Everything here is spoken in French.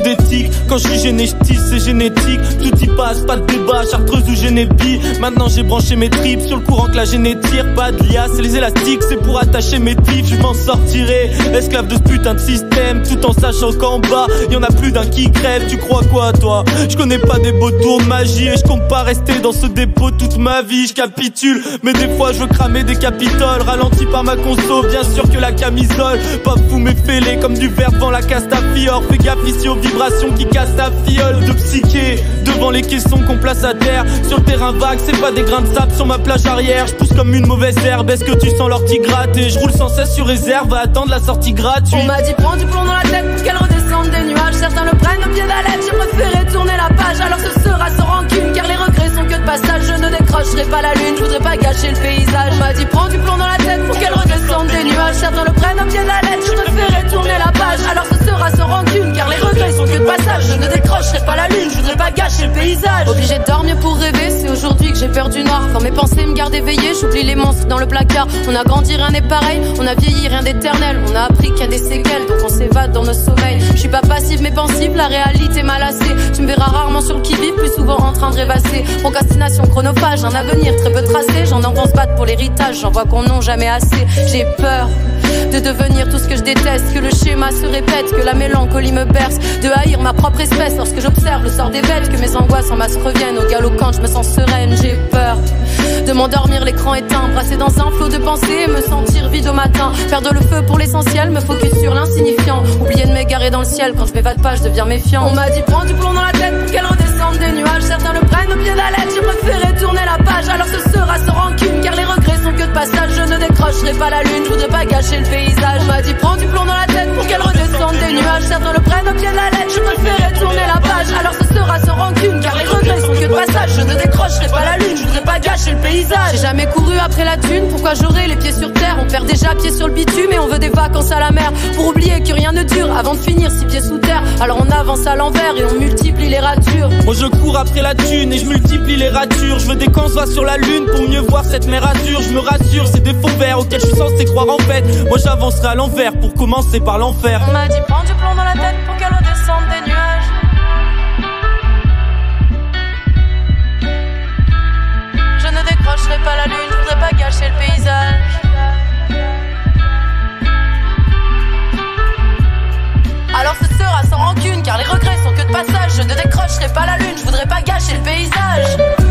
d'éthique. Quand je suis gêné, je tisse, c'est génétique. Tout y passe, pas de débat, chartreuse ou génépi. Maintenant j'ai branché mes tripes sur le courant que la gênée tire. Pas de liasse, c'est les élastiques, c'est pour attacher mes tifs. Je m'en sortirai, esclave de ce putain de système. Tout en sachant qu'en bas, y'en a plus d'un qui crève. Tu crois quoi toi? Je connais pas des beaux tours de magie. Et je compte pas rester dans ce dépôt toute ma vie. Je capitule, mais des fois je veux cramer des capitoles. Ralenti par ma conso, bien sûr que la camisole. Pas fou mais fêlé comme du verre devant la Castafiore. Fais gaffe ici aux vibrations qui cassent ta fiole de psyché. Devant les caissons qu'on place à terre. Sur le terrain vague, c'est pas des grains de sable sur ma plage arrière. Je pousse comme une mauvaise herbe, est-ce que tu sens l'ortie gratter? Je roule sans cesse sur réserve, va attendre la sortie gratuite. On m'a dit prends du plomb dans la tête pour qu'elle redescende des nuages. Certains le prennent au pied de la lettre, j'ai préféré tourner la page. Alors ce sera sans rancune, car les regrets sont que de passage. Je ne décrocherai pas la lune, je voudrais pas gâcher le paysage. On m'a dit prends du plomb dans la tête pour qu'elle redescende des nuages. Certains le prennent au pied de la lettre, je préférais tourner la page. Alors ce sera sans rancune, car les regrets sont que de passage. Je ne décrocherai pas la lune, je voudrais pas gâcher le paysage. Obligé de dormir pour rêver, c'est aujourd'hui que j'ai peur du noir. Quand mes pensées me gardent éveillé, j'oublie les monstres dans le placard. On a grandi, rien n'est pareil, on a vieilli, rien d'éternel. On a appris qu'il y a des séquelles, donc on s'évade dans nos sommeils. Je suis pas passive mais pensive, la réalité m'a lassé. Tu me verras rarement sur le qui-vive, plus souvent en train de rêvasser. Procrastination chronophage, un avenir très peu tracé. J'en entends se battre pour l'héritage, j'en vois qu'on n'en jamais assez. J'ai peur de devenir tout ce que je déteste, que le schéma se répète, que la mélancolie me berce, de haïr ma propre espèce lorsque j'observe le sort des bêtes, que mes angoisses en masse reviennent au galop quand je me sens sereine. J'ai peur de m'endormir l'écran éteint, brasser dans un flot de pensées, me sentir vide au matin, perdre le feu pour l'essentiel, me focus sur l'insignifiant, oublier de m'égarer dans le ciel, quand je m'évade pas je deviens méfiant. On m'a dit prends du plomb dans la tête pour qu'elle redescende des nuages, certains le prennent au pied de la lettre, j'ai préféré tourner la page. Alors ce sera sans rancune, car les regrets sont que de passage. Je ne décrocherai pas la lune, je voudrais pas gâcher le paysage. On m'a dit prends du plomb dans la tête pour qu'elle redescende des nuages, certains le prennent au pied de la lettre, je préférais tourner la page. Alors ce sera sans rancune, car les regrets sont que de passage. Je ne décrocherai pas la lune, je voudrais pas gâcher le paysage. J'ai jamais couru après la thune, pourquoi j'aurais les pieds sur terre? On perd déjà pied sur le bitume et on veut des vacances à la mer, pour oublier que rien ne dure avant de finir 6 pieds sous terre. Alors on avance à l'envers et on multiplie les ratures. Moi je cours après la thune et je multiplie les ratures. Je veux des qu'on soit sur la lune pour mieux voir cette mer azur. Je me rassure, c'est des faux vers auxquels je suis censé croire en fait. Moi j'avancerai à l'envers pour commencer par l'enfer. On m'a dit prends du plomb dans la tête pour qu'elle redescende des nuages. Je ne décrocherai pas la lune, je voudrais pas gâcher le paysage. Alors ce sera sans rancune, car les regrets sont que de passage. Je ne décrocherai pas la lune, je voudrais pas gâcher le paysage.